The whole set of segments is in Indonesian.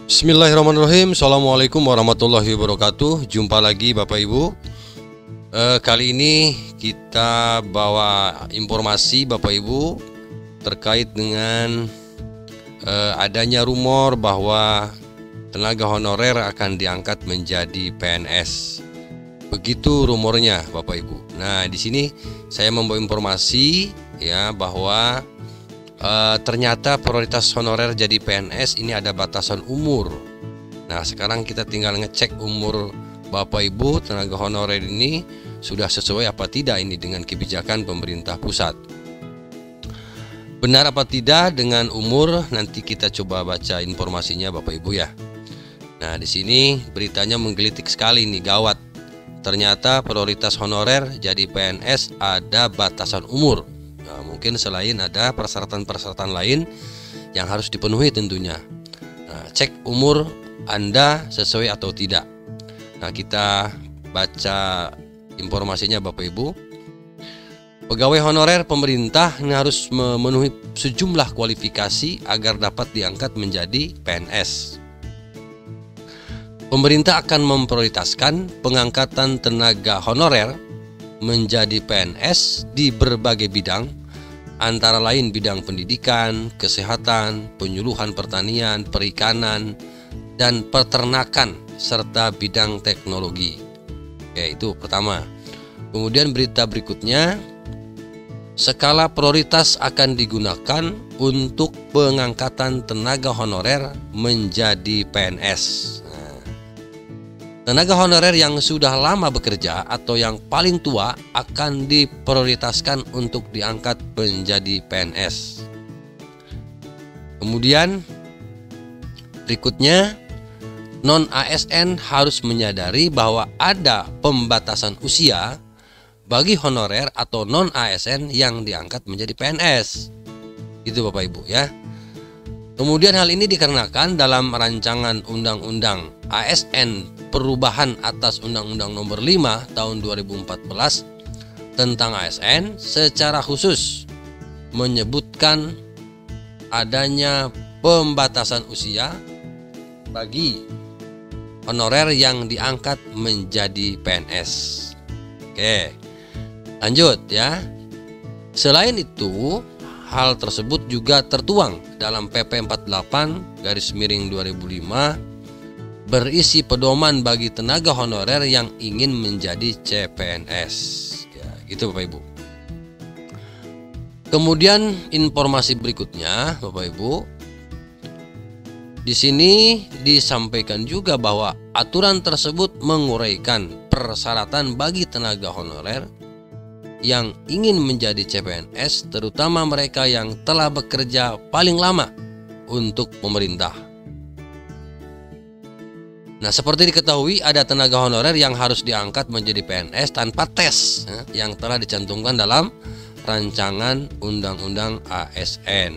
Bismillahirrahmanirrahim. Assalamualaikum warahmatullahi wabarakatuh. Jumpa lagi Bapak Ibu. Kali ini kita bawa informasi Bapak Ibu terkait dengan adanya rumor bahwa tenaga honorer akan diangkat menjadi PNS. Begitu rumornya Bapak Ibu. Nah, di sini saya membawa informasi ya bahwa ternyata prioritas honorer jadi PNS ini ada batasan umur. Nah, sekarang kita tinggal ngecek umur Bapak Ibu tenaga honorer ini sudah sesuai apa tidak ini dengan kebijakan pemerintah pusat. Benar apa tidak dengan umur, nanti kita coba baca informasinya Bapak Ibu ya. Nah, di sini beritanya menggelitik sekali nih, gawat. Ternyata prioritas honorer jadi PNS ada batasan umur. Nah, mungkin selain ada persyaratan-persyaratan lain yang harus dipenuhi tentunya. Nah, cek umur Anda sesuai atau tidak. Nah, kita baca informasinya Bapak Ibu. Pegawai honorer pemerintah ini harus memenuhi sejumlah kualifikasi agar dapat diangkat menjadi PNS. Pemerintah akan memprioritaskan pengangkatan tenaga honorer menjadi PNS di berbagai bidang, antara lain bidang pendidikan, kesehatan, penyuluhan pertanian, perikanan, dan peternakan, serta bidang teknologi. Oke, itu pertama. Kemudian berita berikutnya, skala prioritas akan digunakan untuk pengangkatan tenaga honorer menjadi PNS. Tenaga honorer yang sudah lama bekerja atau yang paling tua akan diprioritaskan untuk diangkat menjadi PNS. Kemudian berikutnya, non-ASN harus menyadari bahwa ada pembatasan usia bagi honorer atau non-ASN yang diangkat menjadi PNS. Itu Bapak Ibu ya. Kemudian hal ini dikarenakan dalam rancangan Undang-Undang ASN perubahan atas Undang-Undang Nomor 5 Tahun 2014 tentang ASN secara khusus menyebutkan adanya pembatasan usia bagi honorer yang diangkat menjadi PNS. Oke, lanjut ya. Selain itu, hal tersebut juga tertuang dalam PP 48/2005 berisi pedoman bagi tenaga honorer yang ingin menjadi CPNS. Ya, gitu Bapak Ibu. Kemudian informasi berikutnya Bapak Ibu. Di sini disampaikan juga bahwa aturan tersebut menguraikan persyaratan bagi tenaga honorer yang ingin menjadi CPNS, terutama mereka yang telah bekerja paling lama untuk pemerintah. Nah, seperti diketahui ada tenaga honorer yang harus diangkat menjadi PNS tanpa tes yang telah dicantumkan dalam rancangan Undang-Undang ASN.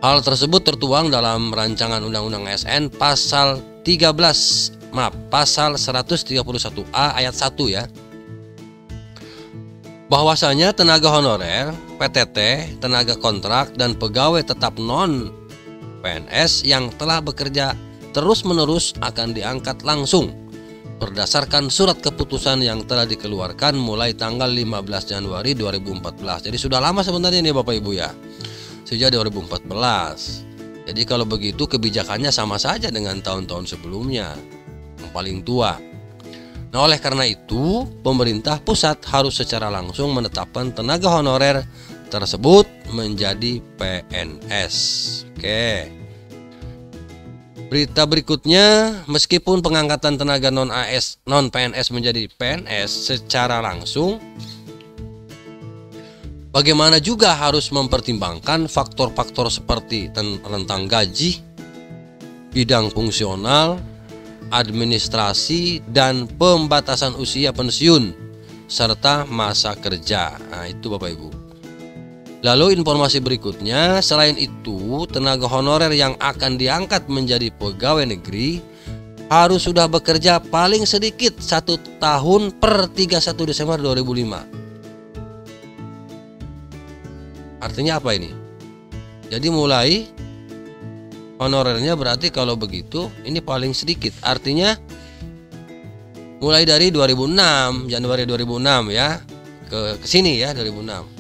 Hal tersebut tertuang dalam rancangan Undang-Undang ASN pasal 131A ayat 1 ya. Bahwasanya tenaga honorer, PTT, tenaga kontrak, dan pegawai tetap non-PNS yang telah bekerja terus-menerus akan diangkat langsung berdasarkan surat keputusan yang telah dikeluarkan mulai tanggal 15 Januari 2014. Jadi sudah lama sebenarnya nih Bapak Ibu ya, sejak 2014. Jadi kalau begitu kebijakannya sama saja dengan tahun-tahun sebelumnya, yang paling tua. Nah, oleh karena itu, pemerintah pusat harus secara langsung menetapkan tenaga honorer tersebut menjadi PNS. Oke. Berita berikutnya, meskipun pengangkatan tenaga non-PNS menjadi PNS secara langsung, bagaimana juga harus mempertimbangkan faktor-faktor seperti rentang gaji, bidang fungsional, administrasi, dan pembatasan usia pensiun serta masa kerja. Nah, itu Bapak Ibu. Lalu informasi berikutnya, selain itu tenaga honorer yang akan diangkat menjadi pegawai negeri harus sudah bekerja paling sedikit 1 tahun per 31 Desember 2005. Artinya apa ini? Jadi mulai honorernya berarti kalau begitu ini paling sedikit. Artinya mulai dari 2006, Januari 2006 ya, ke sini ya 2006.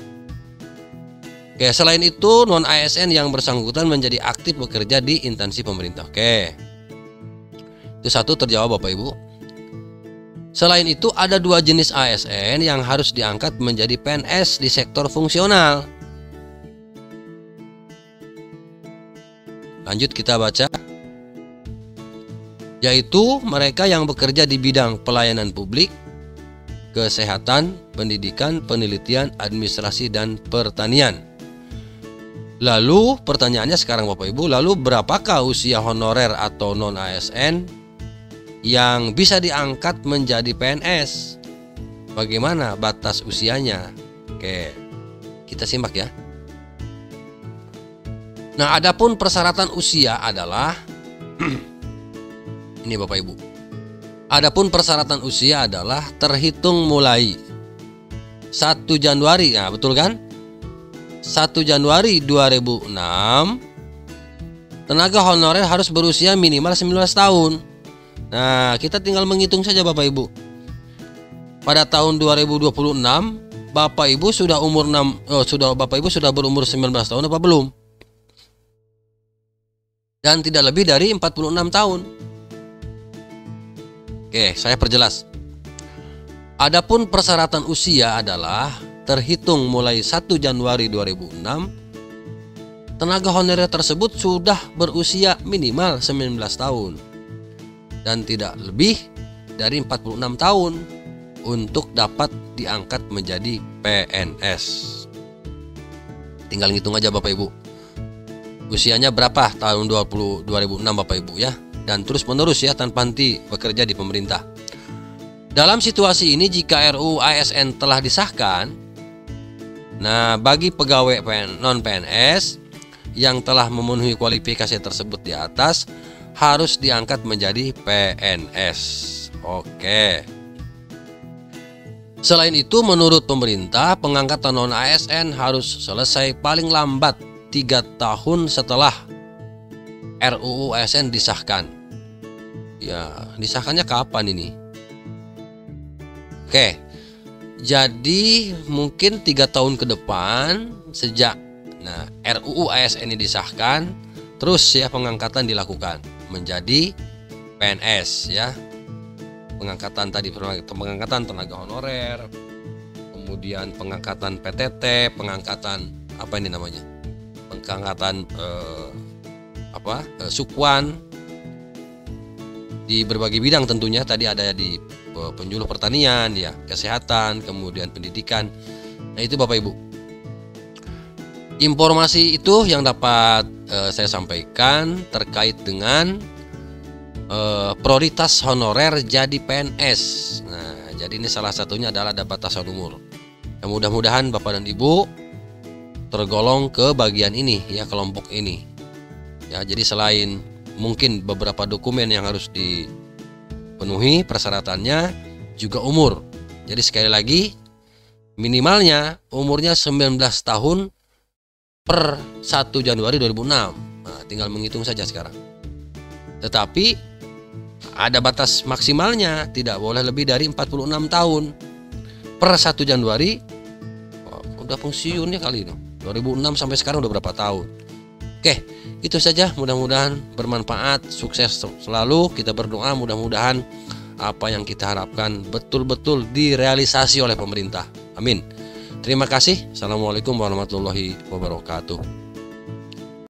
Oke, selain itu non ASN yang bersangkutan menjadi aktif bekerja di instansi pemerintah. Oke. Itu satu terjawab Bapak Ibu. Selain itu ada 2 jenis ASN yang harus diangkat menjadi PNS di sektor fungsional. Lanjut kita baca. Yaitu mereka yang bekerja di bidang pelayanan publik, kesehatan, pendidikan, penelitian, administrasi, dan pertanian. Lalu pertanyaannya sekarang Bapak Ibu, lalu berapakah usia honorer atau non ASN yang bisa diangkat menjadi PNS? Bagaimana batas usianya? Oke, kita simak ya. Nah, adapun persyaratan usia adalah ini Bapak Ibu. Adapun persyaratan usia adalah terhitung mulai 1 Januari, nah betul kan? 1 Januari 2006 tenaga honorer harus berusia minimal 19 tahun. Nah, kita tinggal menghitung saja Bapak Ibu. Pada tahun 2026 Bapak Ibu sudah berumur 19 tahun apa belum? Dan tidak lebih dari 46 tahun. Oke, saya perjelas. Adapun persyaratan usia adalah terhitung mulai 1 Januari 2006 tenaga honorer tersebut sudah berusia minimal 19 tahun dan tidak lebih dari 46 tahun untuk dapat diangkat menjadi PNS. Tinggal ngitung aja Bapak Ibu. Usianya berapa tahun 2006 Bapak Ibu ya, dan terus menerus ya tanpa henti bekerja di pemerintah. Dalam situasi ini jika RUU ASN telah disahkan, nah bagi pegawai non PNS yang telah memenuhi kualifikasi tersebut di atas harus diangkat menjadi PNS. Oke. Selain itu menurut pemerintah pengangkatan non ASN harus selesai paling lambat 3 tahun setelah RUU ASN disahkan. Ya, disahkannya kapan ini? Oke, jadi mungkin 3 tahun ke depan sejak RUU ASN ini disahkan, terus ya pengangkatan dilakukan menjadi PNS ya. Pengangkatan tadi, pengangkatan tenaga honorer, kemudian pengangkatan PTT, pengangkatan apa ini namanya? Pengangkatan Sukwan di berbagai bidang tentunya. Tadi ada di penjuluh pertanian ya, kesehatan, kemudian pendidikan. Nah, itu Bapak Ibu. Informasi itu yang dapat saya sampaikan terkait dengan prioritas honorer jadi PNS. Nah, jadi ini salah satunya adalah ada batasan umur. Ya, mudah-mudahan Bapak dan Ibu tergolong ke bagian ini ya, kelompok ini. Ya, jadi selain mungkin beberapa dokumen yang harus dipenuhi persyaratannya, juga umur. Jadi sekali lagi minimalnya umurnya 19 tahun per 1 Januari 2006. Nah, tinggal menghitung saja sekarang. Tetapi ada batas maksimalnya, tidak boleh lebih dari 46 tahun per 1 Januari. Udah pensiunnya kali itu 2006 sampai sekarang udah berapa tahun. Oke, itu saja, mudah-mudahan bermanfaat, sukses selalu. Kita berdoa mudah-mudahan apa yang kita harapkan betul-betul direalisasi oleh pemerintah. Amin. Terima kasih. Assalamualaikum warahmatullahi wabarakatuh.